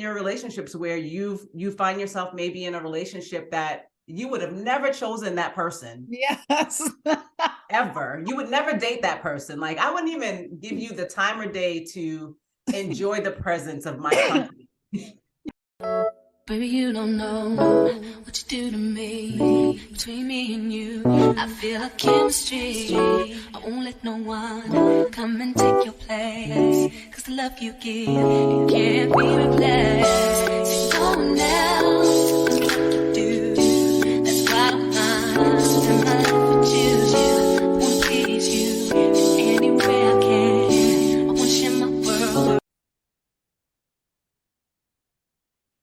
your relationships where you find yourself maybe in a relationship that you would have never chosen that person. Yes. Ever. You would never date that person. Like, I wouldn't even give you the time or day to enjoy the presence of my company. Baby, you don't know what you do to me. Between me and you, I feel a chemistry. I won't let no one come and take your place. Cause the love you give, it can't be replaced. There's no one else does what you do. That's why I'm not spend my life with you. I wanna please you in any way I can. I wanna share my world.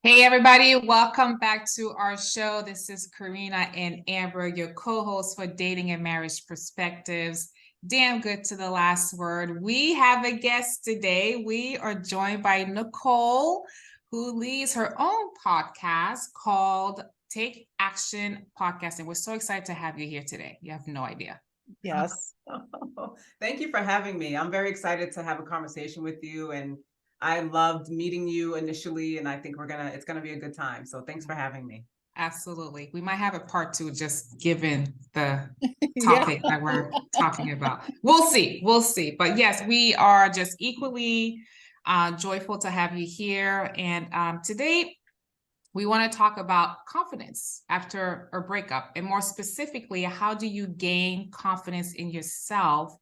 Hey, everybody. Welcome back to our show. This is Karina and Amber, your co-hosts for Dating and Marriage Perspectives. Damn good to the last word. We have a guest today. We are joined by Nicole, who leads her own podcast called Take Action Podcast. And we're so excited to have you here today. You have no idea. Yes. Thank you for having me. I'm very excited to have a conversation with you, and I loved meeting you initially, and I think it's gonna be a good time. So thanks for having me. Absolutely. We might have a part two just given the topic that we're talking about. We'll see. We'll see. But yes, we are just equally joyful to have you here. And today we want to talk about confidence after a breakup, and more specifically, how do you gain confidence in yourself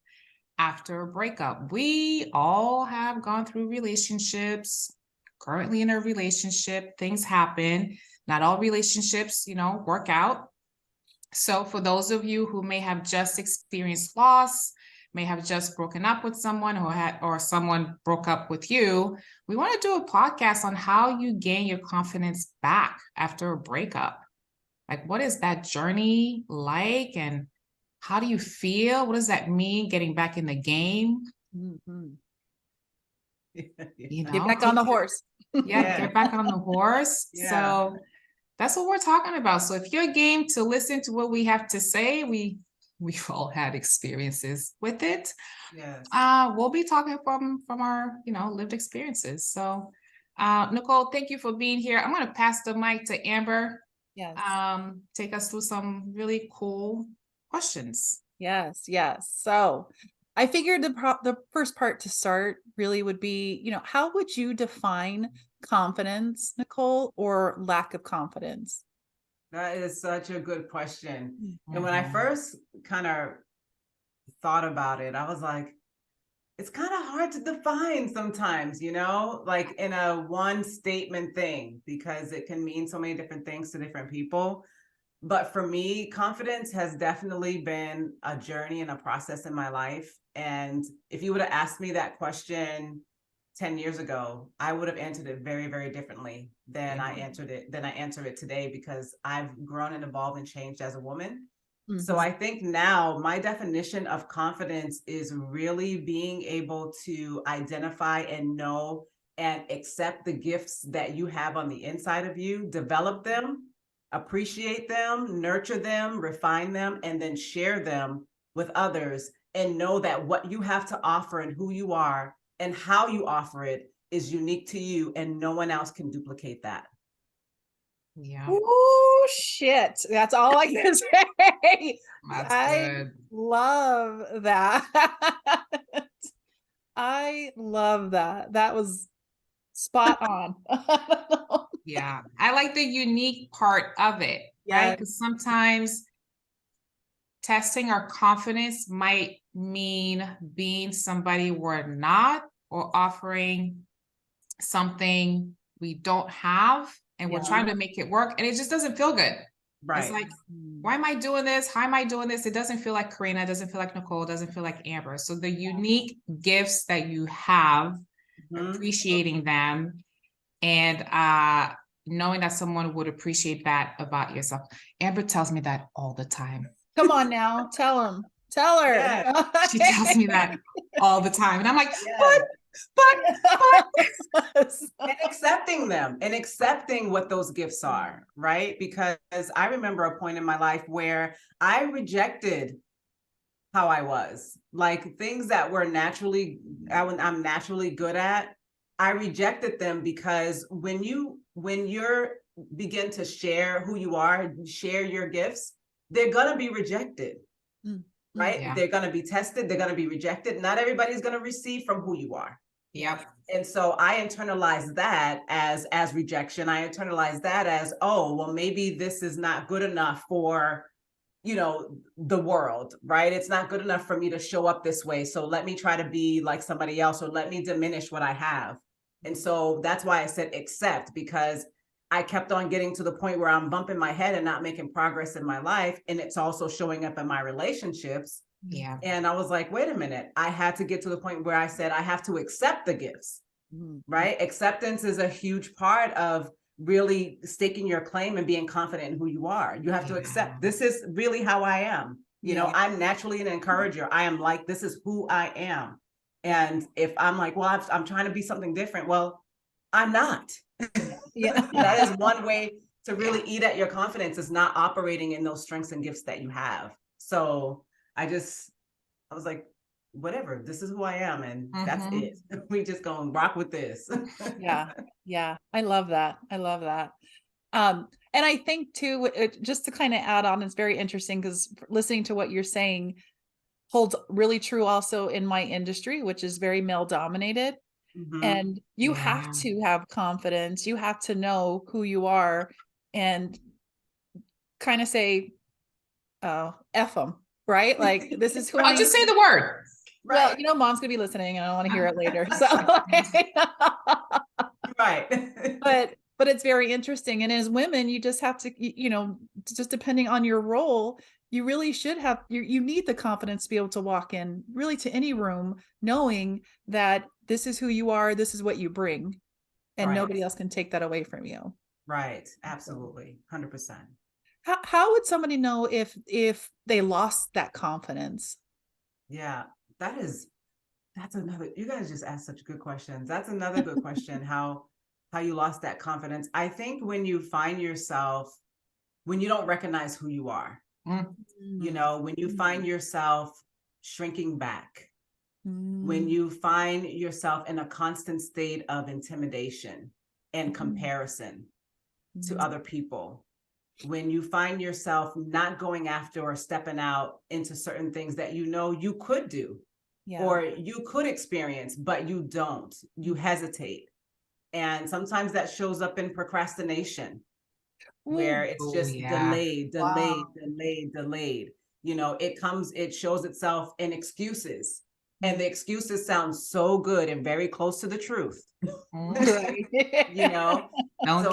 after a breakup? We all have gone through relationships, currently in a relationship, things happen. Not all relationships, work out. So for those of you who may have just experienced loss, may have just broken up with someone or someone broke up with you, we want to do a podcast on how you gain your confidence back after a breakup. Like, what is that journey like? And how do you feel? What does that mean, getting back in the game? Mm-hmm. You know? Get back on the horse. Get back on the horse. Yeah. So that's what we're talking about. So if you're game to listen to what we have to say, we've all had experiences with it. Yes. We'll be talking from our lived experiences. So Nicole, thank you for being here. I'm going to pass the mic to Amber. Yes. Take us through some really cool questions. Yes. So I figured the first part to start really would be, how would you define confidence, Nicole, or lack of confidence? That is such a good question. Mm-hmm. And when I first kind of thought about it, I was like, it's kind of hard to define sometimes, like in a one statement thing, because it can mean so many different things to different people. But for me, confidence has definitely been a journey and a process in my life. And if you would have asked me that question 10 years ago, I would have answered it very, very differently than I answer it today, because I've grown and evolved and changed as a woman. Mm-hmm. So I think now my definition of confidence is really being able to identify and know and accept the gifts that you have on the inside of you, develop them, appreciate them, nurture them, refine them, and then share them with others, and know that what you have to offer and who you are and how you offer it is unique to you, and no one else can duplicate that. Yeah. Oh, shit. That's all I can say. That's good. Love that. I love that. That was spot on. Yeah. I like the unique part of it, right? Because sometimes testing our confidence might mean being somebody we're not, or offering something we don't have, and we're trying to make it work, and it just doesn't feel good. Right. It's like, why am I doing this? How am I doing this? It doesn't feel like Karina, it doesn't feel like Nicole, it doesn't feel like Amber. So the unique gifts that you have, appreciating them, and knowing that someone would appreciate that about yourself. Amber tells me that all the time. Come on now, tell her. Yeah. She tells me that all the time, and I'm like, but and accepting them and accepting what those gifts are, right? Because I remember a point in my life where I rejected how I was, like things that were I'm naturally good at. I rejected them because when you're begin to share who you are, share your gifts, they're gonna be rejected, right? Yeah. They're gonna be tested, they're gonna be rejected. Not everybody's gonna receive from who you are. Yep. And so I internalized that as rejection. I internalized that as, oh, well, maybe this is not good enough for, the world, right? It's not good enough for me to show up this way. So let me try to be like somebody else, or let me diminish what I have. And so that's why I said accept, because I kept on getting to the point where I'm bumping my head and not making progress in my life. And it's also showing up in my relationships. Yeah. And I was like, wait a minute, I had to get to the point where I said, I have to accept the gifts, right? Acceptance is a huge part of really staking your claim and being confident in who you are. You have to accept, this is really how I am. I'm naturally an encourager. I am like, this is who I am. And if I'm like, well, I'm trying to be something different, well, I'm not. That is one way to really eat at your confidence, is not operating in those strengths and gifts that you have. So I was like, whatever, this is who I am, and that's it. We just gonna rock with this. Yeah. I love that. And I think too, just to kind of add on, it's very interesting because listening to what you're saying holds really true also in my industry, which is very male dominated. And you have to have confidence. You have to know who you are and kind of say, oh, F them, right? Like, this is who I I'll am. just say the word. Well, mom's gonna be listening and I don't want to hear it later. So right. But it's very interesting. And as women, you just have to, just depending on your role, you really should have, you need the confidence to be able to walk in really to any room, knowing that this is who you are, this is what you bring, and nobody else can take that away from you. Right. Absolutely. 100%. How would somebody know if they lost that confidence? Yeah, that's another, you guys just asked such good questions. That's another good question. How you lost that confidence. I think when you find yourself, when you don't recognize who you are, when you find yourself shrinking back, when you find yourself in a constant state of intimidation and comparison to other people, when you find yourself not going after or stepping out into certain things that you could do, or you could experience, but you don't, you hesitate. And sometimes that shows up in procrastination, where it's just delayed. It shows itself in excuses. And the excuses sound so good and very close to the truth. Don't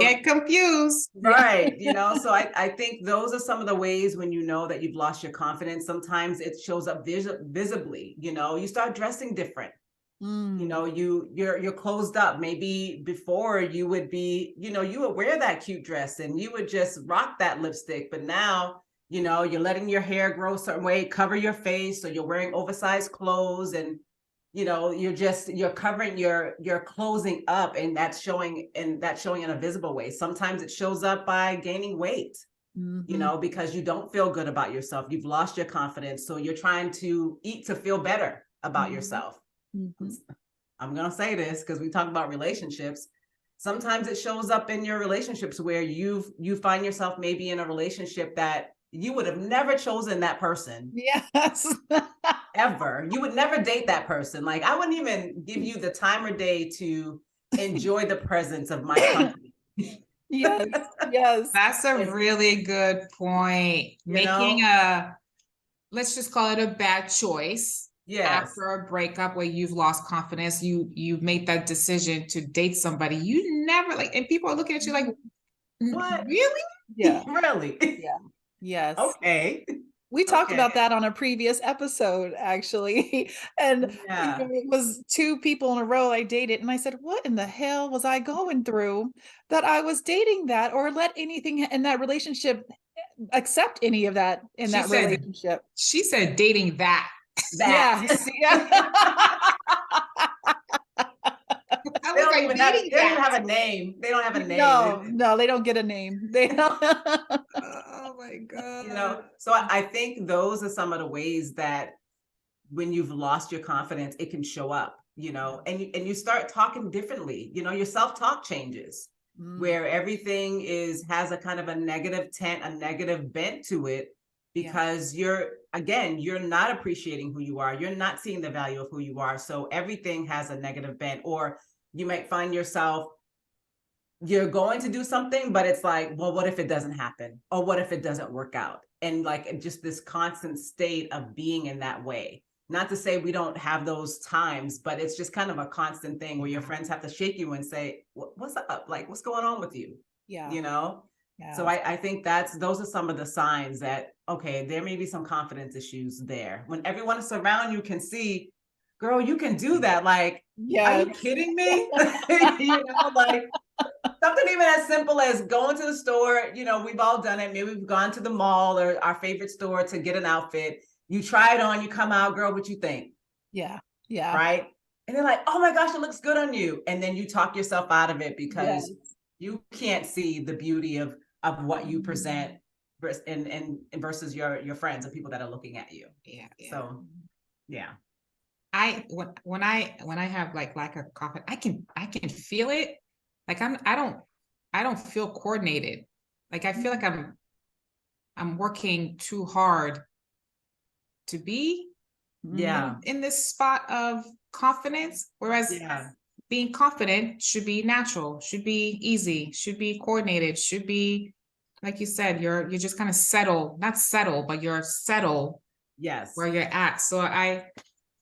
get confused. Right. So I think those are some of the ways when you know that you've lost your confidence. Sometimes it shows up visibly. You start dressing different. You're closed up. Maybe before you would be, you would wear that cute dress and you would just rock that lipstick. But now, you're letting your hair grow a certain way, cover your face. So you're wearing oversized clothes, and you're covering your closing up, and that's showing in a visible way. Sometimes it shows up by gaining weight, because you don't feel good about yourself. You've lost your confidence. So you're trying to eat to feel better about yourself. I'm going to say this because we talk about relationships. Sometimes it shows up in your relationships where you find yourself maybe in a relationship that you would have never chosen that person. Yes. Ever. You would never date that person. Like, I wouldn't even give you the time or day to enjoy the presence of my company. Yes. That's a really good point. Making let's just call it a bad choice. After a breakup where you've lost confidence, you've made that decision to date somebody you never and people are looking at you like, what? Really? Yeah. Really? Yeah. Yes. Okay. We talked about that on a previous episode, actually. And it was 2 people in a row I dated. And I said, what in the hell was I going through that I was dating that, or let anything in that relationship accept any of that in that relationship? She said dating that. Yes. They don't even have a name. They don't have a name. No, they don't get a name. They don't. Oh my God. So I think those are some of the ways that when you've lost your confidence, it can show up. you know, and you start talking differently, you know, your self-talk changes where everything has a kind of a negative tint, a negative bent to it, because you're not appreciating who you are. You're not seeing the value of who you are. So everything has a negative bent, or you might find yourself, you're going to do something, but it's like, well, what if it doesn't happen? Or what if it doesn't work out? And like just this constant state of being in that way. Not to say we don't have those times, but it's just kind of a constant thing where your friends have to shake you and say, what's up? Like, what's going on with you? Yeah. You know? Yeah. So I think those are some of the signs that, okay, there may be some confidence issues there. When everyone is around you can see, girl, you can do that. Like, are you kidding me? You know, like something even as simple as going to the store. You know, we've all done it. Maybe we've gone to the mall or our favorite store to get an outfit. You try it on, you come out, girl, what you think? Yeah. Yeah. Right. And they're like, oh my gosh, it looks good on you. And then you talk yourself out of it because you can't see the beauty of what you present versus your friends and people that are looking at you. Yeah. So yeah. When I have like lack of confidence, I can feel it. Like I don't feel coordinated. Like I feel like I'm working too hard to be in this spot of confidence. Whereas being confident should be natural, should be easy, should be coordinated, should be, like you said, you're just kind of not settle, but you're settle where you're at. So I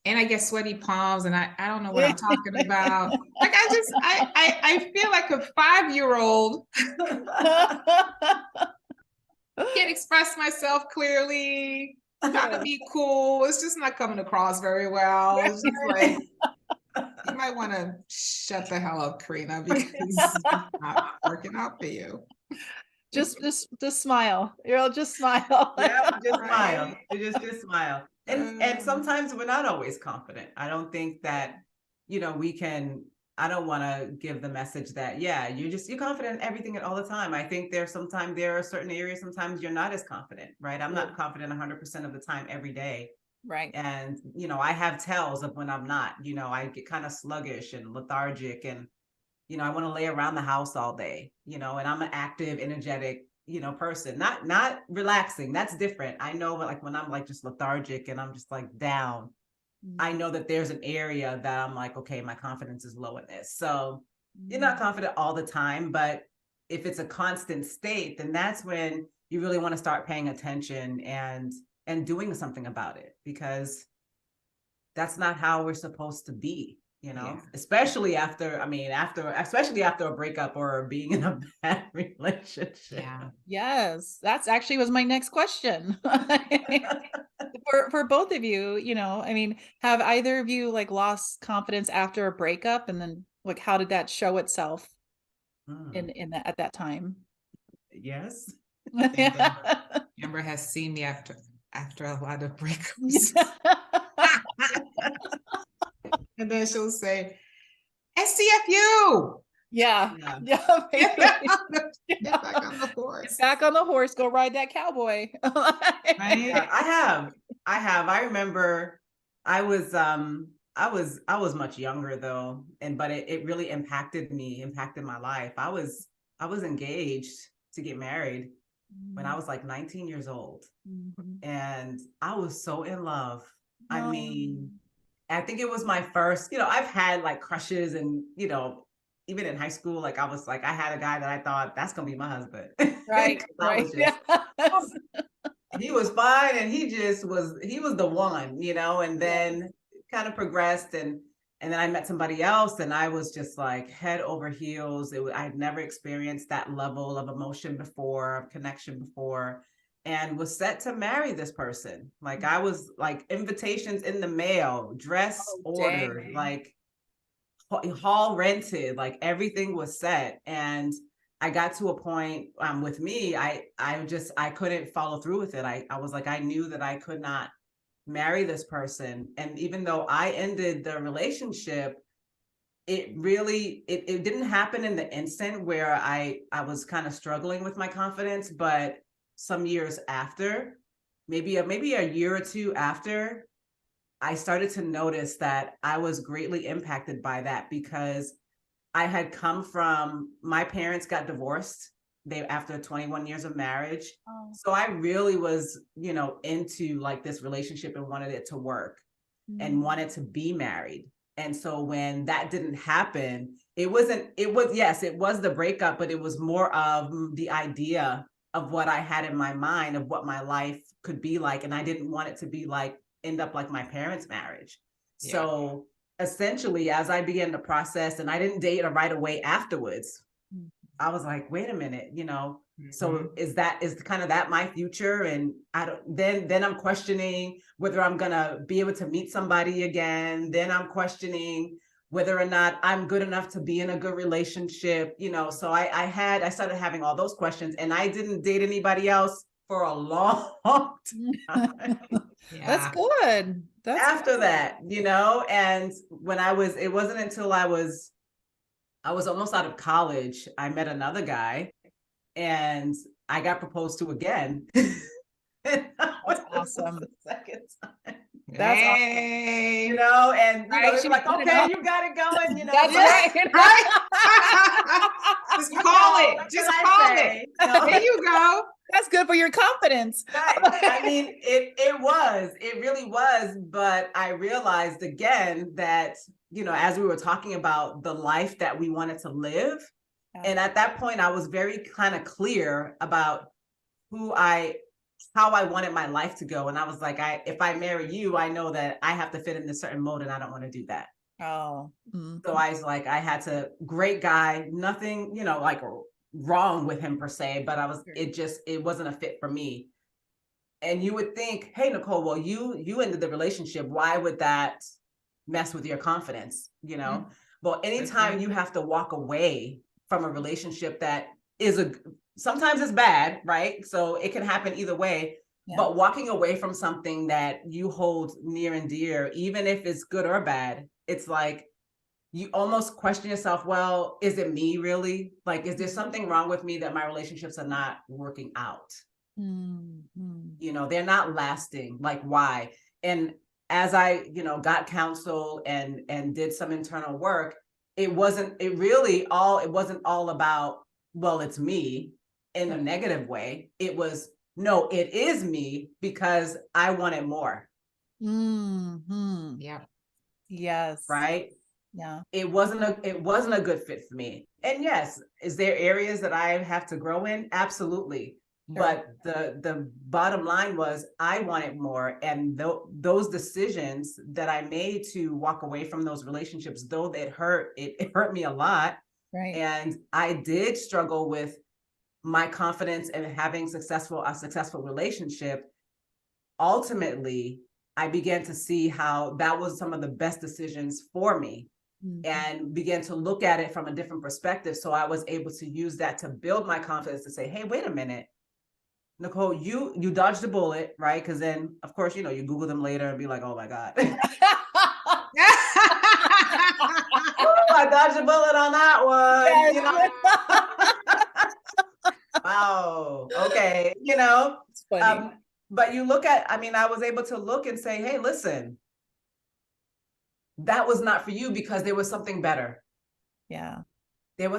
get sweaty palms and I don't know what I'm talking about. Like I feel like a 5-year-old. Can't express myself clearly, trying to be cool. It's just not coming across very well. It's just like, you might want to shut the hell up, Karina, because it's not working out for you. Just smile. You'll just smile. Yeah, just smile. Just smile. And sometimes we're not always confident. I don't think that, you know, I don't want to give the message that, you're confident in everything all the time. I think there are certain areas, sometimes you're not as confident, right? I'm not confident 100% of the time every day. Right. And, you know, I have tells of when I'm not, you know, I get kind of sluggish and lethargic and, you know, I want to lay around the house all day, you know, and I'm an active, energetic, you know, person, not relaxing. That's different. I know, like when I'm like just lethargic and I'm just like down, I know that there's an area that I'm like, okay, my confidence is low in this. So you're not confident all the time, but if it's a constant state, then that's when you really want to start paying attention and doing something about it, because that's not how we're supposed to be, you know, especially after a breakup or being in a bad relationship. Yeah. Yes, that's actually was my next question. For both of you, you know, I mean, have either of you like lost confidence after a breakup, and then like how did that show itself in that at that time? Yes. Amber has seen me after a lot of breakups. And then she'll say, SCFU. Yeah. Get back on the horse. Get back on the horse. Go ride that cowboy. Right? Yeah, I have. I remember I was much younger though, but it really impacted my life. I was engaged to get married when I was like 19 years old. And I was so in love. I mean, I think it was my first, you know, I've had like crushes and, you know, even in high school, like I had a guy that I thought that's going to be my husband. Right. He was fine. And he was the one, you know, and then kind of progressed. And then I met somebody else and I was just like head over heels. I had never experienced that level of emotion before, of connection before, and was set to marry this person. Like I was like invitations in the mail, dress ordered, like hall rented, like everything was set. And I got to a point with me, I couldn't follow through with it. I was like, I knew that I could not marry this person. And even though I ended the relationship, it really, it didn't happen in the instant where I was kind of struggling with my confidence, but some years after, maybe a year or two after, I started to notice that I was greatly impacted by that because I had come from, my parents got divorced after 21 years of marriage. Oh. So I really was, into like this relationship and wanted it to work and wanted to be married. And so when that didn't happen, it was the breakup, but it was more of the idea of what I had in my mind of what my life could be like. And I didn't want it to be like, end up like my parents' marriage. Yeah. So essentially, as I began the process, and I didn't date right away afterwards, I was like, wait a minute, so is kind of that my future? And then I'm questioning whether I'm gonna be able to meet somebody again. Then I'm questioning whether or not I'm good enough to be in a good relationship, so I started having all those questions, and I didn't date anybody else for a long time. Yeah. That's good. That's after good. That, and it wasn't until I was almost out of college, I met another guy and I got proposed to again. That's awesome. The second time. That's awesome. And they're like, okay, you got it going, That's right. Just call it. Just call it. There you go. That's good for your confidence. Right. I mean, it really was. But I realized again that, as we were talking about the life that we wanted to live. Yeah. And at that point, I was very kind of clear about how I wanted my life to go. And I was like, if I marry you, I know that I have to fit in a certain mode and I don't want to do that. Oh. Mm-hmm. So I was like, great guy, nothing, like wrong with him per se, but it wasn't a fit for me. And you would think, hey, Nicole, well, you ended the relationship. Why would that mess with your confidence? Mm-hmm. Well, anytime you have to walk away from a relationship that sometimes it's bad, right? So it can happen either way, but walking away from something that you hold near and dear, even if it's good or bad, it's like, you almost question yourself, well, is it me really? Like, is there something wrong with me that my relationships are not working out? Mm-hmm. They're not lasting. Like, why? And as I, got counsel and did some internal work, it wasn't all about, well, it's me in a negative way. It was, no, it is me because I wanted more. Mm-hmm. Yeah. Yes. Right. Yeah. It wasn't a good fit for me. And yes, is there areas that I have to grow in? Absolutely. Sure. But the bottom line was I wanted more. And those decisions that I made to walk away from those relationships, though it hurt me a lot. Right. And I did struggle with my confidence and having a successful relationship. Ultimately, I began to see how that was some of the best decisions for me. Mm-hmm. And began to look at it from a different perspective. So I was able to use that to build my confidence to say, hey, wait a minute, Nicole, you dodged a bullet, right? Because then, of course, you Google them later and be like, oh my God. Ooh, I dodged a bullet on that one. Wow. Okay. It's funny. But you I was able to look and say, hey, listen, that was not for you because there was something better. Yeah. There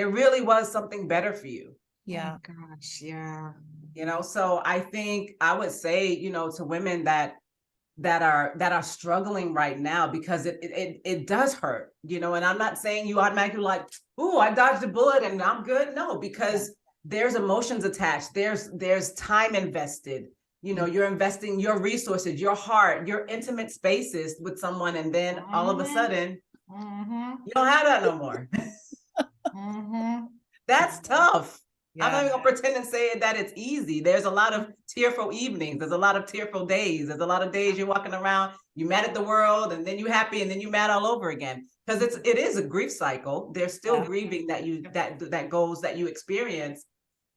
really was something better for you. Yeah. Oh, gosh. Yeah. So I think I would say, to women that are struggling right now, because it does hurt, and I'm not saying you automatically like, ooh, I dodged a bullet and I'm good. No, because there's emotions attached. There's time invested. You're investing your resources, your heart, your intimate spaces with someone. And then all of a sudden, you don't have that no more. That's tough. Yeah. I'm not even gonna pretend and say that it's easy. There's a lot of tearful evenings. There's a lot of tearful days. There's a lot of days you're walking around, you're mad at the world, and then you're happy, and then you're mad all over again. Because it is a grief cycle. There's still grieving that you experience,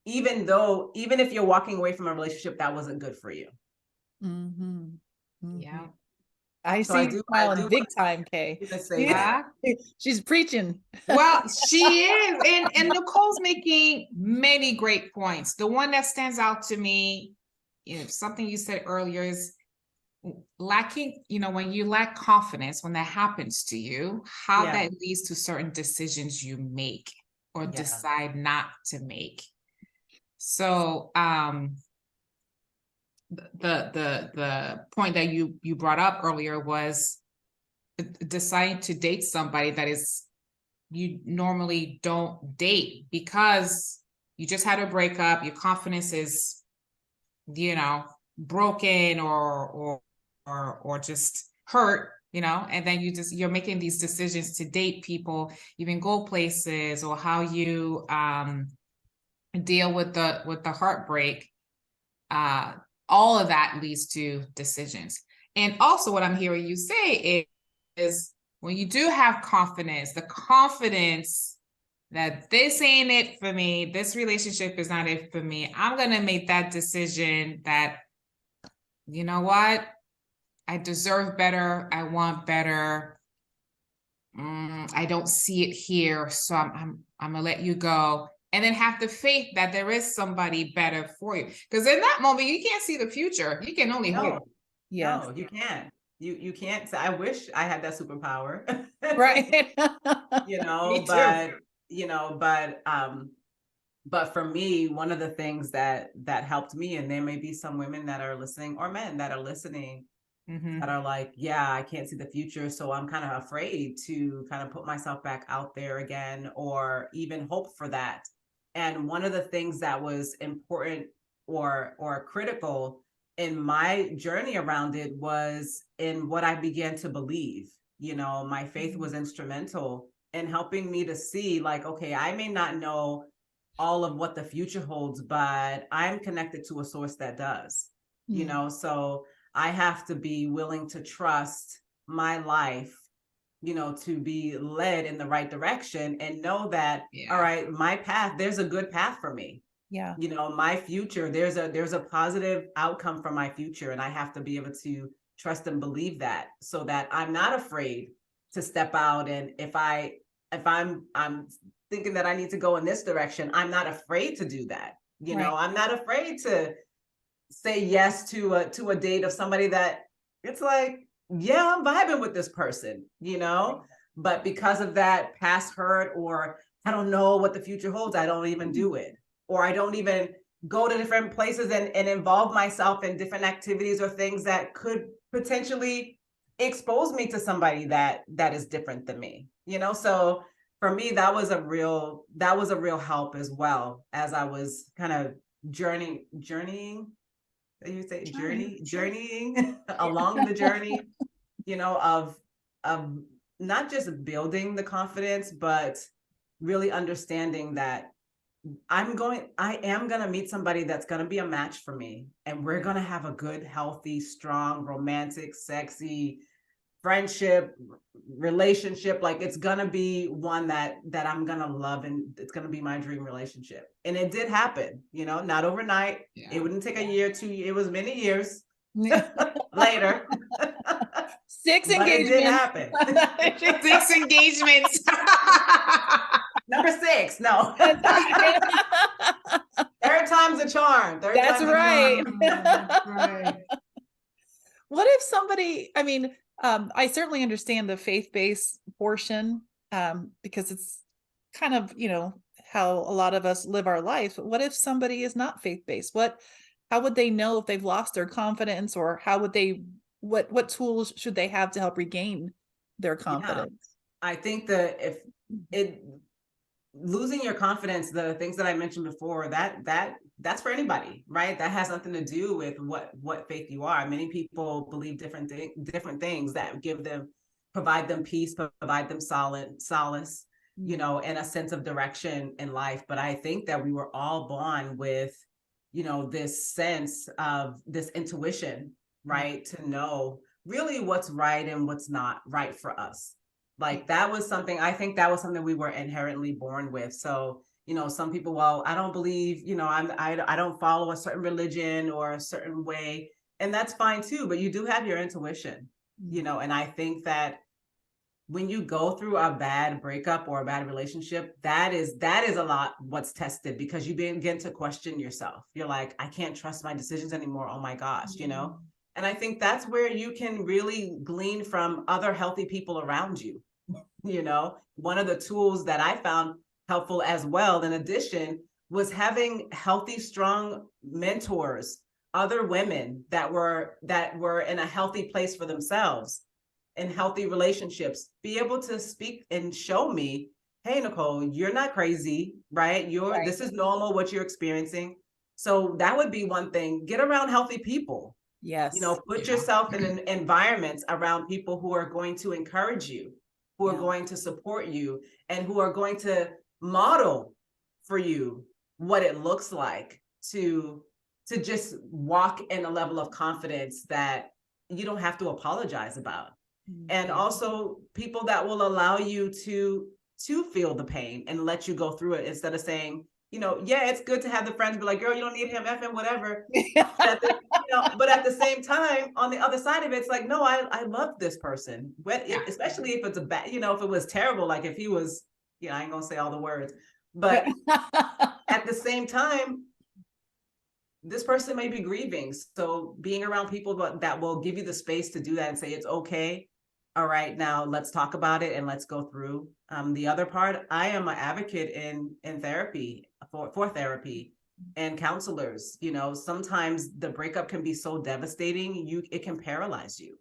even if you're walking away from a relationship that wasn't good for you. Mm-hmm. Mm-hmm. Yeah. I see you smiling big time, Kay. She's preaching. Well, she is. And Nicole's making many great points. The one that stands out to me, something you said earlier is lacking, when you lack confidence, when that happens to you, how Yeah. that leads to certain decisions you make or Yeah. decide not to make. So, the point that you brought up earlier was deciding to date somebody that is you normally don't date because you just had a breakup, your confidence is, broken or just hurt, and then you're making these decisions to date people, even go places, or how you deal with the heartbreak. All of that leads to decisions. And also what I'm hearing you say is when you do have confidence, the confidence that this ain't it for me, this relationship is not it for me, I'm going to make that decision that, you know what, I deserve better, I want better, I don't see it here, so I'm going to let you go. And then have the faith that there is somebody better for you. Because in that moment, you can't see the future. You can only hope. Yes. No, you can't. You can't say, I wish I had that superpower. Right. Me but too. But for me, one of the things that helped me, and there may be some women that are listening or men that are listening that are like, yeah, I can't see the future, so I'm kind of afraid to kind of put myself back out there again or even hope for that. And one of the things that was important or critical in my journey around it was in what I began to believe. My faith was instrumental in helping me to see, like, okay, I may not know all of what the future holds, but I'm connected to a source that does. So I have to be willing to trust my life, to be led in the right direction and know that, all right, my path, there's a good path for me. Yeah. My future, there's a positive outcome for my future. And I have to be able to trust and believe that, so that I'm not afraid to step out. And if I'm thinking that I need to go in this direction, I'm not afraid to do that. I'm not afraid to say yes to a date of somebody that it's like, yeah, I'm vibing with this person, but because of that past hurt, or I don't know what the future holds, I don't even do it, or I don't even go to different places and involve myself in different activities or things that could potentially expose me to somebody that is different than me, so for me, that was a real help, as well, as I was kind of journeying, you say journeying along the journey, of not just building the confidence, but really understanding that I am going to meet somebody that's going to be a match for me, and we're going to have a good, healthy, strong, romantic, sexy friendship, relationship. Like, it's going to be one that I'm going to love, and it's going to be my dream relationship. And it did happen, not overnight. It wouldn't take a year, 2 years. It was many years later. 6 but engagements. It did happen. 6 engagements. Number 6. No. That's right. Third time's a charm. That's right. That's right. What if somebody, I mean, I certainly understand the faith-based portion, because it's kind of, how a lot of us live our life. But what if somebody is not faith-based? How would they know if they've lost their confidence, or how would they, what tools should they have to help regain their confidence? Yeah. I think that if losing your confidence, the things that I mentioned before, that's for anybody, right? That has nothing to do with what faith you are. Many people believe different things that provide them peace, provide them solace, and a sense of direction in life. But I think that we were all born with, this sense of this intuition, right? To know really what's right and what's not right for us. Like, I think that was something we were inherently born with. So, some people, well, I don't believe, I don't follow a certain religion or a certain way, and that's fine too, but you do have your intuition, and I think that when you go through a bad breakup or a bad relationship, that is a lot what's tested, because you begin to question yourself. You're like, I can't trust my decisions anymore. Oh my gosh, And I think that's where you can really glean from other healthy people around you. You know, one of the tools that I found helpful as well, in addition, was having healthy, strong mentors, other women that were in a healthy place for themselves, in healthy relationships, be able to speak and show me, hey, Nicole, you're not crazy, right? This is normal what you're experiencing. So that would be one thing. Get around healthy people. Yes. You know, put yourself in an environment around people who are going to encourage you, who are going to support you, and who are going to model for you what it looks like to just walk in a level of confidence that you don't have to apologize about. And also people that will allow you to feel the pain and let you go through it, instead of saying, you know, yeah, it's good to have the friends be like, girl, you don't need him, F him, whatever. But at the same time, on the other side of it, it's like, no, I love this person. Especially if it's a bad, you know, if it was terrible, like if he was, you know, I ain't gonna say all the words, but at the same time, this person may be grieving. So being around people that will give you the space to do that and say, it's okay. All right, now let's talk about it and let's go through. The other part, I am an advocate in therapy, for therapy and counselors. You know, sometimes the breakup can be so devastating, it can paralyze you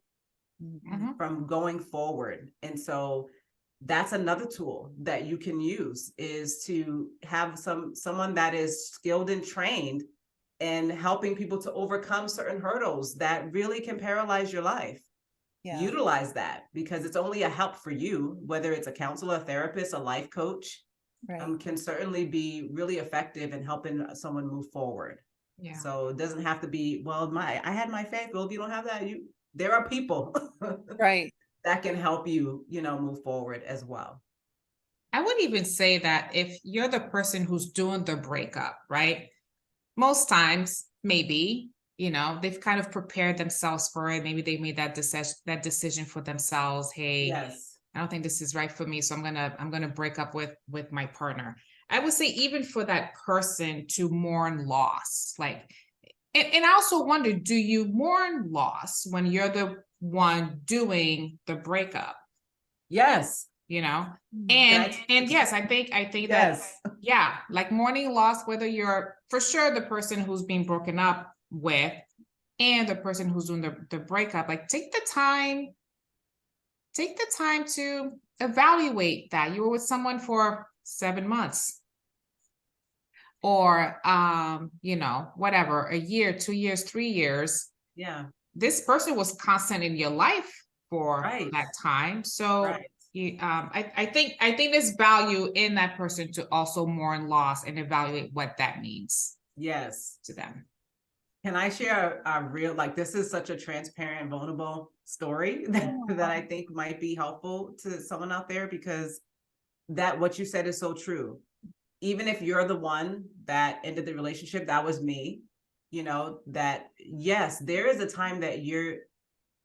from going forward. And so that's another tool that you can use, is to have someone that is skilled and trained in helping people to overcome certain hurdles that really can paralyze your life. Utilize that, because it's only a help for you, whether it's a counselor, a therapist, a life coach, can certainly be really effective in helping someone move forward. So it doesn't have to be, well, I had my faith. Well, if you don't have that, there are people that can help you, you know, move forward as well. I would even say that if you're the person who's doing the breakup, right? Most times, maybe, you know, they've kind of prepared themselves for it. Maybe they made that decision for themselves. Hey, I don't think this is right for me, so I'm gonna break up with my partner. I would say even for that person to mourn loss, like, and I also wonder, do you mourn loss when you're the one doing the breakup? Yes. You know, and yes, I think that, like mourning loss, whether you're for sure the person who's being broken up with and the person who's doing the breakup, like take the time to evaluate that. You were with someone for 7 months or you know, whatever, a year, 2 years, 3 years. This person was constant in your life for that time. So I think there's value in that person to also mourn loss and evaluate what that means. To them. Can I share a real, like, this is such a transparent, vulnerable story that I think might be helpful to someone out there, because what you said is so true. Even if you're the one that ended the relationship, that was me, you know, that yes, there is a time that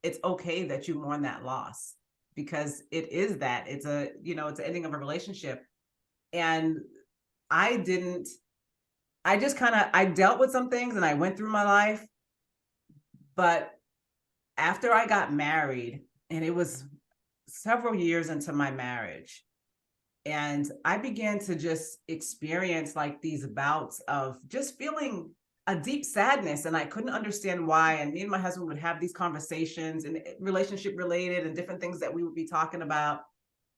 it's okay that you mourn that loss, because it is that it's it's the ending of a relationship. And I dealt with some things and I went through my life, but after I got married, and it was several years into my marriage, and I began to just experience like these bouts of just feeling a deep sadness, and I couldn't understand why. And me and my husband would have these conversations, and relationship related and different things that we would be talking about.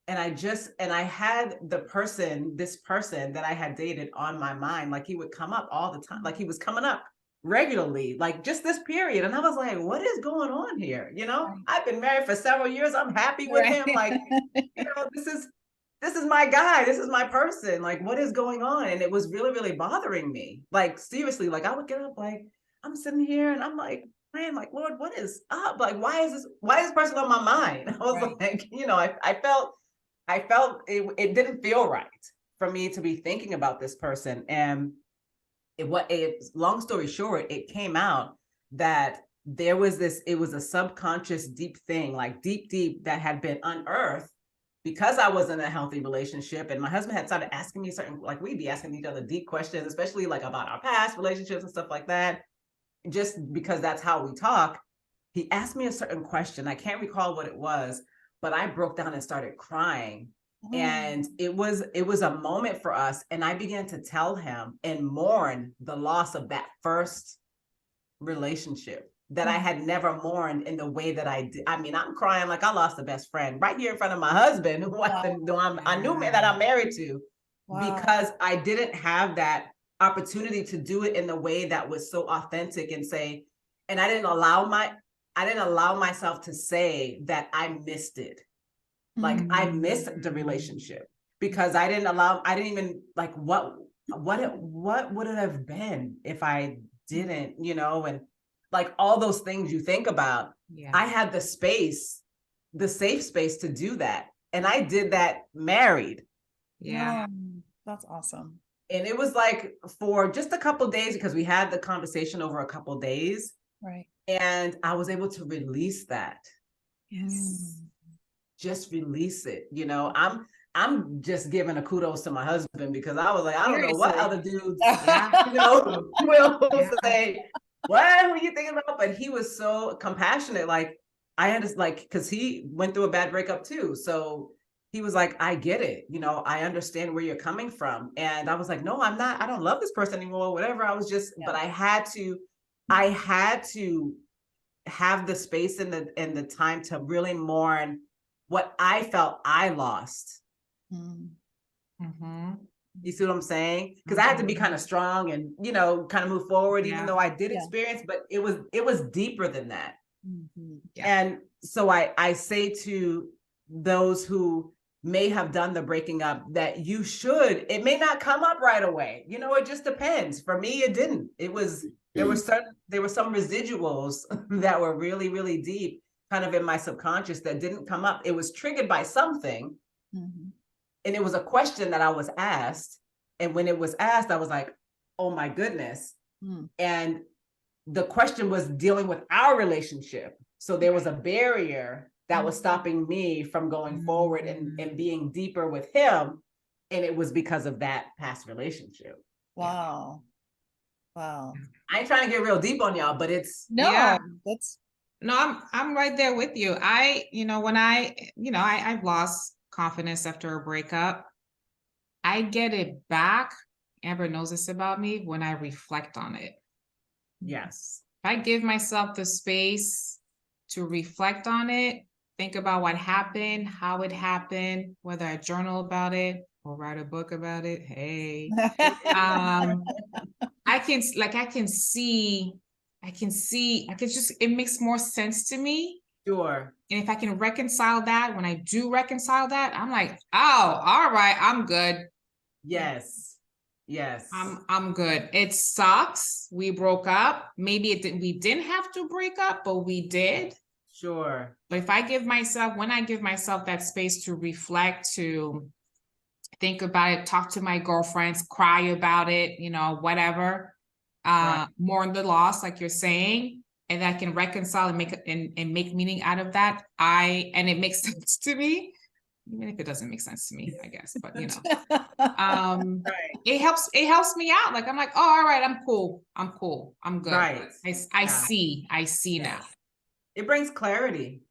And I had this person that I had dated on my mind. Like he would come up all the time. Like he was coming up regularly, like just this period. And I was like, what is going on here? You know, I've been married for several years. I'm happy with him. Like, you know, this is my guy. This is my person. Like, what is going on? And it was really, really bothering me. Like, seriously, like I would get up, like I'm sitting here and I'm like, praying, like, Lord, what is up? Like, why is this person on my mind? I was like, you know, I felt it didn't feel right for me to be thinking about this person. And long story short, it came out that it was a subconscious deep thing, like deep that had been unearthed because I was in a healthy relationship. And my husband had started asking me like we'd be asking each other deep questions, especially like about our past relationships and stuff like that, just because that's how we talk. he asked me a certain question. I can't recall what it was, but I broke down and started crying. And it was a moment for us. And I began to tell him and mourn the loss of that first relationship that I had never mourned in the way that I did. I mean, I'm crying like I lost a best friend right here in front of my husband, who I knew that I'm married to, because I didn't have that opportunity to do it in the way that was so authentic and say, and I didn't allow myself to say that I missed it. Like I missed the relationship because I didn't even like what would it have been if I didn't, and like all those things you think about. Yeah. I had the safe space to do that. And I did that married. Yeah. That's awesome. And it was like for just a couple of days, because we had the conversation over a couple of days. Right. And I was able to release that. Yes. Just release it. I'm just giving a kudos to my husband, because I was like, I don't know what other dudes, will say, what were you thinking about? But he was so compassionate. Like I had to, like, because he went through a bad breakup too. So he was like, I get it. I understand where you're coming from. And I was like, no, I don't love this person anymore, whatever. I was just, but I had to have the space and the time to really mourn what I felt I lost. Mm-hmm. You see what I'm saying? Because I had to be kind of strong and, kind of move forward, even though I did experience, but it was deeper than that. And so I say to those who may have done the breaking up that it may not come up right away. It just depends. For me, it didn't. There were some residuals that were really, really deep, kind of in my subconscious, that didn't come up. It was triggered by something. And it was a question that I was asked. And when it was asked, I was like, oh my goodness. And the question was dealing with our relationship. So there was a barrier that was stopping me from going forward and being deeper with him. And it was because of that past relationship. Wow. Wow. I ain't trying to get real deep on y'all, but it's I'm right there with you. I've lost confidence after a breakup. I get it back. Amber knows this about me, when I reflect on it. Yes. If I give myself the space to reflect on it, think about what happened, how it happened, whether I journal about it or write a book about it. Hey, it makes more sense to me. Sure. And if I can reconcile that, when I do reconcile that, I'm like, oh, all right, I'm good. Yes. I'm good. It sucks. We broke up. Maybe we didn't have to break up, but we did. Sure. But when I give myself that space to reflect, to think about it, talk to my girlfriends, cry about it, whatever, mourn the loss, like you're saying, and I can reconcile and make meaning out of that. And it makes sense to me, even if it doesn't make sense to me, I guess, but it helps me out. Like, I'm like, oh, all right, I'm cool. I'm good. Right. I see now. It brings clarity.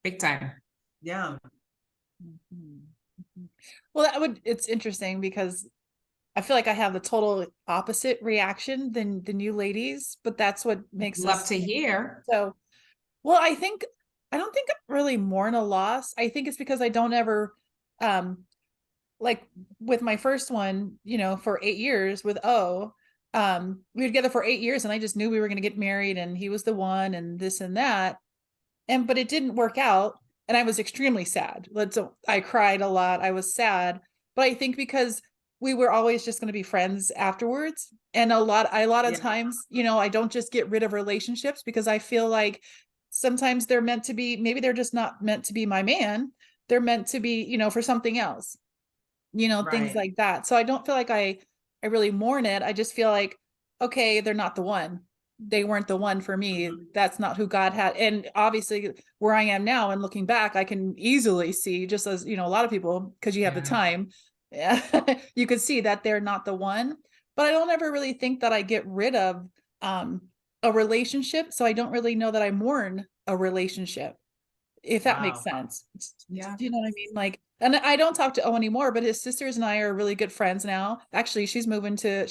Big time. Yeah. Well, it's interesting because I feel like I have the total opposite reaction than you ladies, but that's what makes Love to hear. So, well, I don't think I really mourn a loss. I think it's because I don't ever, like with my first one, for 8 years with we were together for 8 years and I just knew we were going to get married and he was the one and this and that. But it didn't work out. And I was extremely sad. I cried a lot. I was sad, but I think because we were always just going to be friends afterwards. And a lot of times, I don't just get rid of relationships because I feel like sometimes they're meant to be, maybe they're just not meant to be my man. They're meant to be, for something else, things like that. So I don't feel like I really mourn it. I just feel like, okay, they're not the one. They weren't the one for me. That's not who God had. And obviously where I am now and looking back, I can easily see, just as, a lot of people, because you have the time, you could see that they're not the one. But I don't ever really think that I get rid of a relationship, so I don't really know that I mourn a relationship, if that makes Wow. sense. Yeah. Do you know what I mean? Like, and I don't talk to O anymore, but his sisters and I are really good friends now. Actually, she just moved to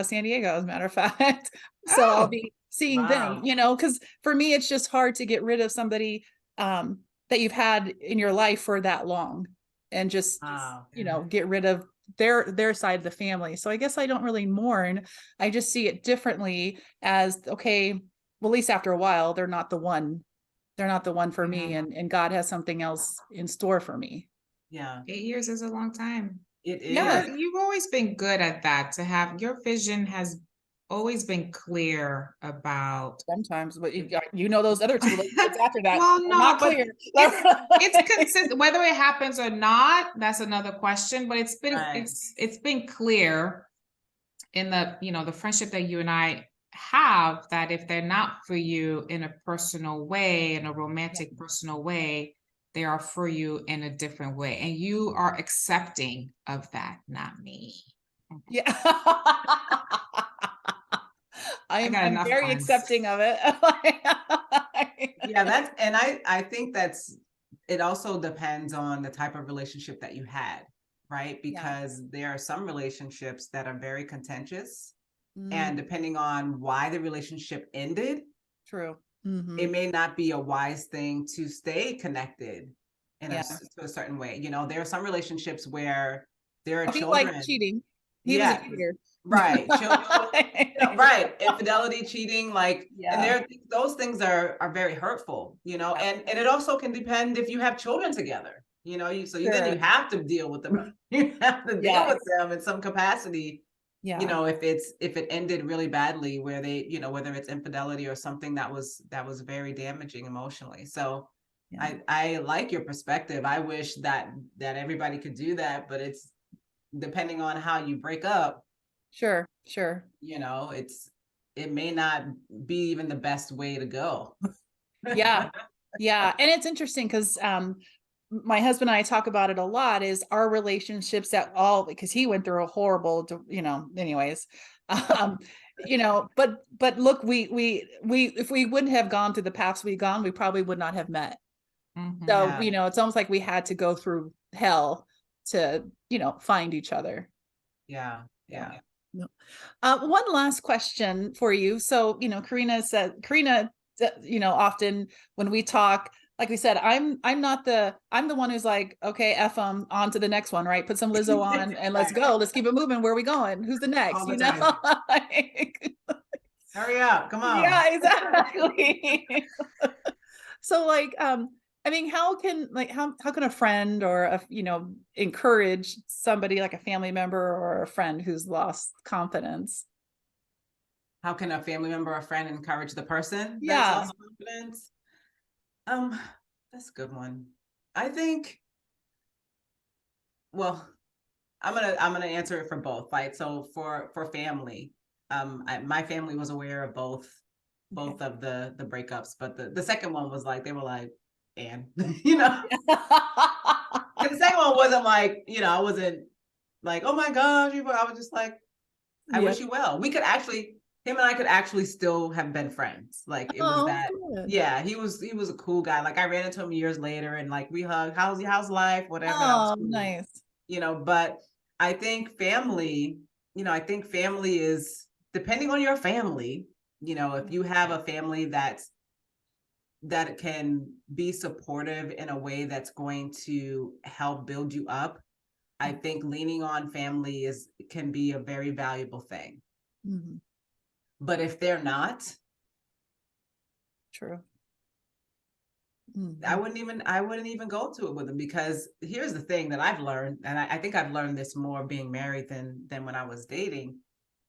San Diego, as a matter of fact. So I'll Oh, be seeing them, Wow. because for me, it's just hard to get rid of somebody that you've had in your life for that long, and just, Wow. get rid of their side of the family. So I guess I don't really mourn. I just see it differently as, okay, well, at least after a while, they're not the one for me, yeah. and God has something else in store for me. Yeah. 8 years is a long time. It Yeah. is. You've always been good at that, to have your vision has always been clear about. Sometimes, but those other two relationships after that Well, are no, not but clear. it's consistent. Whether it happens or not, that's another question. But Right. it's been clear in the friendship that you and I have, that if they're not for you in a personal way, in a romantic personal way, they are for you in a different way, and you are accepting of that, not me. Yeah. I got I'm enough very friends. accepting of it. Yeah, and I think it also depends on the type of relationship that you had, right? Because there are some relationships that are very contentious, and depending on why the relationship ended, True. it may not be a wise thing to stay connected Yeah. to a certain way. There are some relationships where there are He liked children. cheating. He was a Yeah, cheater. right. Children, right. Infidelity, cheating, and Yeah. those things are very hurtful, and it also can depend if you have children together, then you Sure. have to deal with them. You have to deal Yes. with them in some capacity, Yeah. if it ended really badly, where they, whether it's infidelity or something that was very damaging emotionally. So Yeah. I like your perspective. I wish that everybody could do that, but it's depending on how you break up, Sure. Sure. it may not be even the best way to go. Yeah. Yeah. And it's interesting because my husband and I talk about it a lot, is our relationships because he went through a horrible, anyways. Um, but look, we if we wouldn't have gone through the paths we've gone, we probably would not have met. So, Yeah. it's almost like we had to go through hell to, find each other. Yeah. Yeah. One last question for you. So, Karina, often when we talk, like we said, I'm the one who's like, okay, F them, on to the next one, right? Put some Lizzo on and let's Right. go. Let's keep it moving. Where are we going? Who's the next? All the time. Hurry up. Come on. Yeah, exactly. So how can a friend or encourage somebody, like a family member or a friend who's lost confidence? How can a family member or friend encourage the person that's Yeah. lost confidence? That's a good one. I think, well, I'm gonna answer it for both. Like, so for family, my family was aware of both of the breakups, but the second one was like, they were like, and and the second one wasn't like, I wasn't like, oh my gosh, I was just like, I wish you well. Him and I could actually still have been friends. Like, it was that, good. yeah, he was a cool guy. Like, I ran into him years later and like we hugged, how's life, whatever. That was Oh, cool. nice. But I think family, is, depending on your family, if you have a family that can be supportive in a way that's going to help build you up, I think leaning on family can be a very valuable thing. Mm-hmm. But if they're not, True. Mm-hmm. I wouldn't even go to it with them, because here's the thing that I've learned, and I think I've learned this more being married than when I was dating,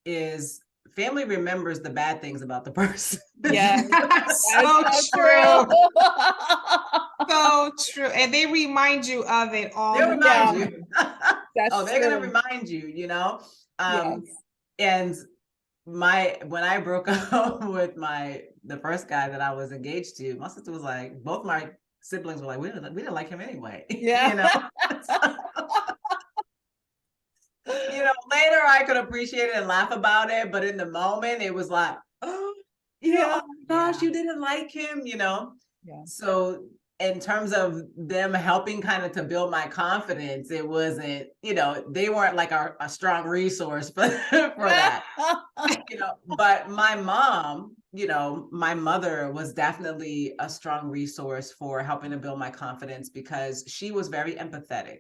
is family remembers the bad things about the person. Yeah. So true. So true. And they remind you of it all They'll the remind time. you. That's they're gonna true. remind you, Yes. And when I broke up with the first guy that I was engaged to, my sister was like, both my siblings were like, we didn't like him anyway. Yeah. Later I could appreciate it and laugh about it, but in the moment it was like, oh, oh my gosh, you didn't like him, Yeah. So in terms of them helping kind of to build my confidence, it wasn't, they weren't like a strong resource for that. But my mom, my mother was definitely a strong resource for helping to build my confidence because she was very empathetic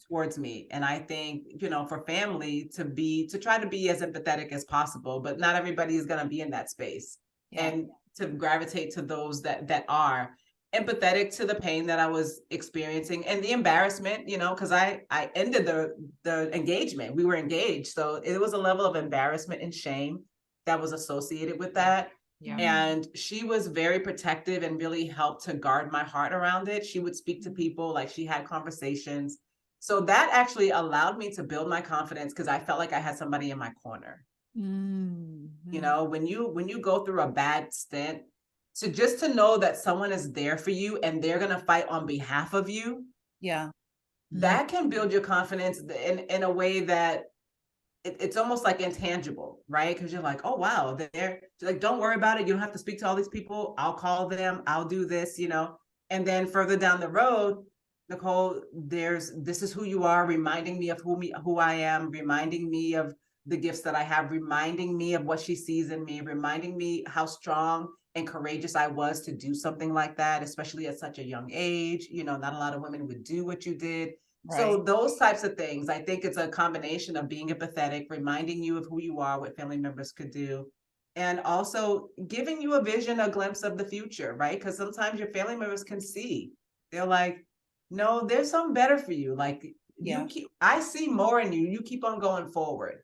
towards me. And I think, for family to try to be as empathetic as possible, but not everybody is going to be in that space. Yeah. And to gravitate to those that are empathetic to the pain that I was experiencing and the embarrassment, because I ended the engagement. We were engaged. So it was a level of embarrassment and shame that was associated with that. Yeah. And she was very protective and really helped to guard my heart around it. She would speak to people, like she had conversations. So that actually allowed me to build my confidence because I felt like I had somebody in my corner. Mm-hmm. When you go through a bad stint, so just to know that someone is there for you and they're going to fight on behalf of you. Yeah. That can build your confidence in a way that it's almost like intangible, right? Because you're like, oh, wow, they're like, don't worry about it. You don't have to speak to all these people. I'll call them. I'll do this, And then further down the road, Nicole, this is who you are, reminding me of who I am, reminding me of the gifts that I have, reminding me of what she sees in me, reminding me how strong and courageous I was to do something like that, especially at such a young age. Not a lot of women would do what you did. Right. So those types of things, I think it's a combination of being empathetic, reminding you of who you are, what family members could do, and also giving you a vision, a glimpse of the future, right? Because sometimes your family members can see. They're like, no, there's something better for you. Like, I see more in you. You keep on going forward,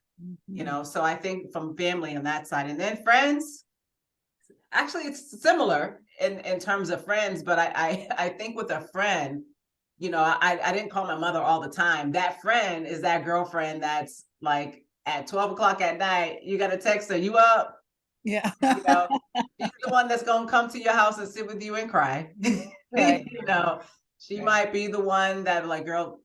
So I think from family on that side. And then friends, actually, it's similar in terms of friends, but I think with a friend, I didn't call my mother all the time. That friend is that girlfriend that's like at 12 o'clock at night, you got to text her, you up? Yeah. She's the one that's going to come to your house and sit with you and cry. Right. She might be the one that like, girl,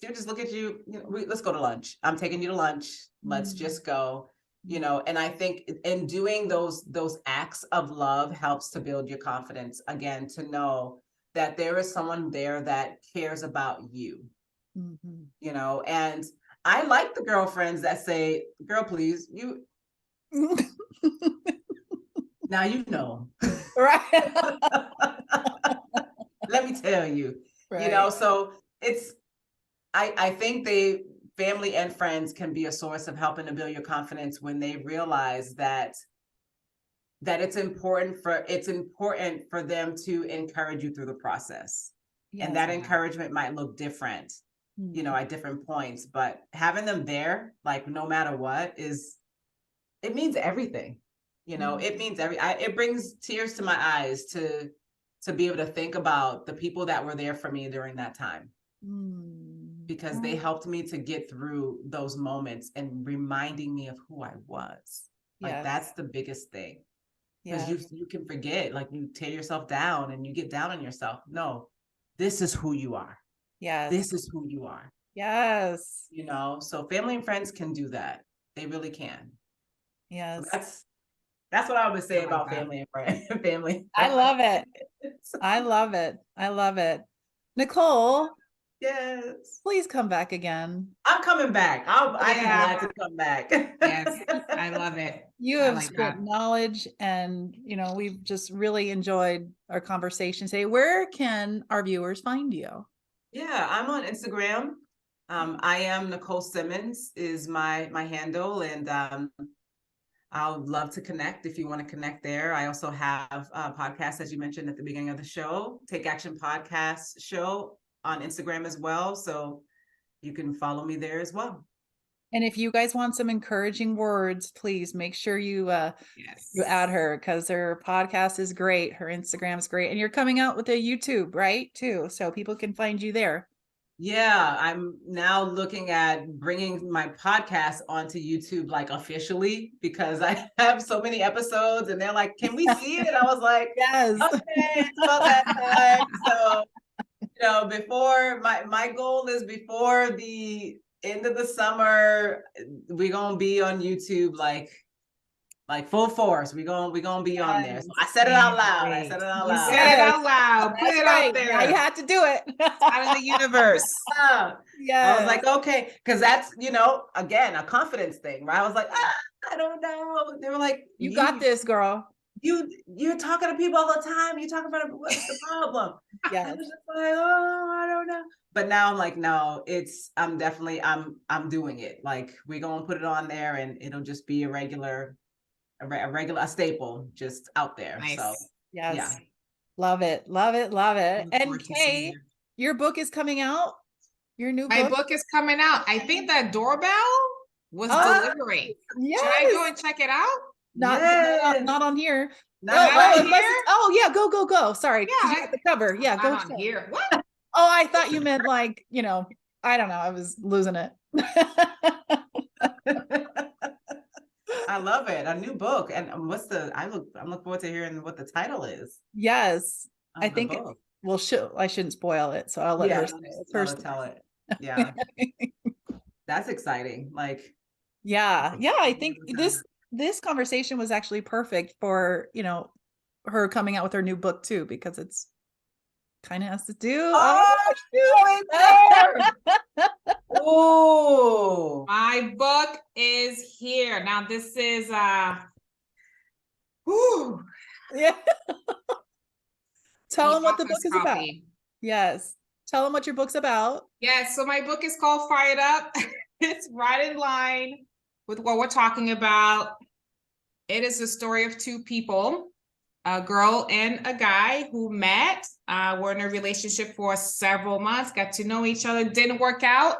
she'll just look at you, let's go to lunch. I'm taking you to lunch. Let's just go. And I think in doing those acts of love helps to build your confidence again, to know that there is someone there that cares about you, and I like the girlfriends that say, girl, please, you, now, right. Let me tell you, right. So I think family and friends can be a source of helping to build your confidence when they realize that it's important for them to encourage you through the process. Yes. And that encouragement might look different, at different points, but having them there, like no matter what, it means everything. It means it brings tears to my eyes to be able to think about the people that were there for me during that time. Because they helped me to get through those moments and reminding me of who I was. Like, that's the biggest thing. Because you can forget, like you tear yourself down and you get down on yourself. No, this is who you are. Yes. This is who you are. Yes. So family and friends can do that. They really can. Yes. So that's what I would say about family and friends. Family. I love it. I love it. I love it. Nicole. Yes. Please come back again. I'm coming back. I am glad to come back. Yes, I love it. You have spent knowledge, and we've just really enjoyed our conversation today. Where can our viewers find you? Yeah, I'm on Instagram. I am Nicole Simmons is my handle, and I would love to connect if you want to connect there. I also have a podcast, as you mentioned at the beginning of the show, Take Action Podcast Show on Instagram as well. So you can follow me there as well. And if you guys want some encouraging words, please make sure you add her, because her podcast is great. Her Instagram is great. And you're coming out with a YouTube, right? Too. So people can find you there. Yeah, I'm now looking at bringing my podcast onto YouTube, like officially, because I have so many episodes and they're like, can we see it? And I was like, yes, okay, it's about that time. So, before my goal is before the end of the summer, we're going to be on YouTube, like like full force. We gonna be on there. So I said it Can't out loud. I wait. said it out You loud. said it out loud. Put That's it right. out there. Now you had to do it. Out in the universe. I Yeah. was like, okay, because that's, you know, again, a confidence thing, right? I was like, I don't know. They were like, You got this, girl. You're talking to people all the time. You talk about it. What's the problem? I Yes. was just like, oh, I don't know. But now I'm like, no, I'm definitely, I'm doing it. Like, we're going to put it on there and it'll just be a staple just out there. Nice. So Yes. yeah. Love it. Love it. Love it. Look And forward to Kay, seeing it. your book is coming out. Your new My book. book is coming out. I think that doorbell was delivering. Yes. Should I go and check it out? Not on here. Not on unless here? yeah, go. Sorry. Yeah, You got the cover. Yeah, go Not on check. here. What? Oh, I thought you meant like, you know, I don't know. I was losing it. I love it. A new book. And I'm looking forward to hearing what the title is. Yes. Of I the think book. well, I shouldn't spoil it, so I'll let her say it. Let her tell it. Yeah. That's exciting. Like, Yeah. I think this conversation was actually perfect for, you know, her coming out with her new book too, because it's kind of has to do. Oh, My book is here. Now this is yeah. Tell them what the book is about. Yes. Tell them what your book's about. Yes, so my book is called Fired Up. It's right in line with what we're talking about. It is the story of two people, a girl and a guy who met, were in a relationship for several months, got to know each other, didn't work out.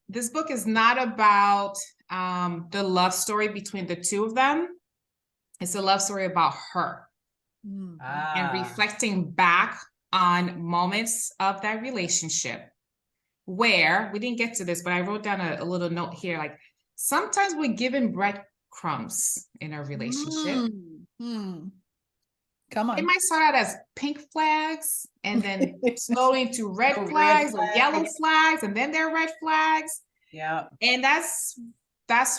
This book is not about the love story between the two of them. It's a love story about her and reflecting back on moments of that relationship where we didn't get to this, but I wrote down a little note here. Like, sometimes we're given breadcrumbs in our relationship. Come on. It might start out as pink flags and then slowly into red flags or yellow flags, and then there are red flags. Yeah. And that's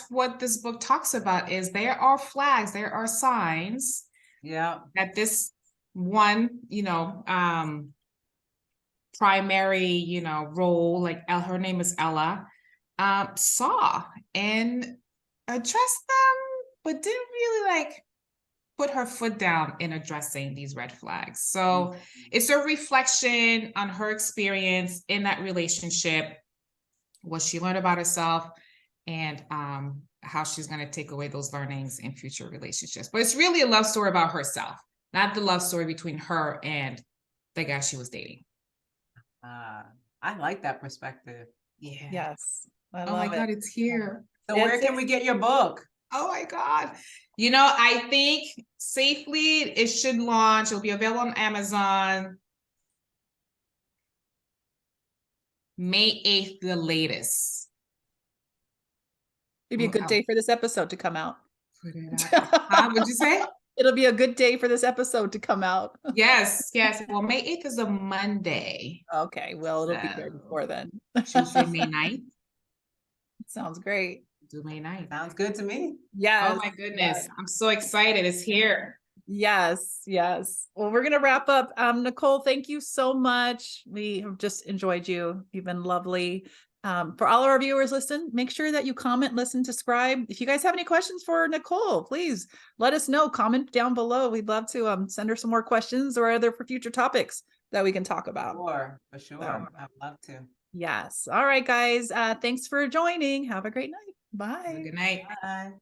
what this book talks about, is there are flags, there are signs that this one, you know, primary, you know, role, like her name is Ella, saw and addressed them, but didn't really like put her foot down in addressing these red flags. So it's a reflection on her experience in that relationship, what she learned about herself, and how she's going to take away those learnings in future relationships. But it's really a love story about herself, not the love story between her and the guy she was dating. I like that perspective. Yeah. Yes. Oh my God, it's here. So where can we get your book? Oh my God. You know, I think safely it should launch. It'll be available on Amazon May 8th, the latest. It'd be a good day for this episode to come out. What'd you say? It'll be a good day for this episode to come out. Yes. Well, May 8th is a Monday. Okay. Well, it'll be there before then. Tuesday, May 9th. Sounds great. Do May 9th. Sounds good to me. Yes. Oh my goodness. I'm so excited. It's here. Yes. Well, we're going to wrap up. Nicole, thank you so much. We have just enjoyed you. You've been lovely. For all of our viewers, make sure that you comment, listen, subscribe. If you guys have any questions for Nicole, please let us know. Comment down below. We'd love to send her some more questions or other for future topics that we can talk about. For sure. I'd love to. Yes. All right, guys. Thanks for joining. Have a great night. Bye. Good night. Bye.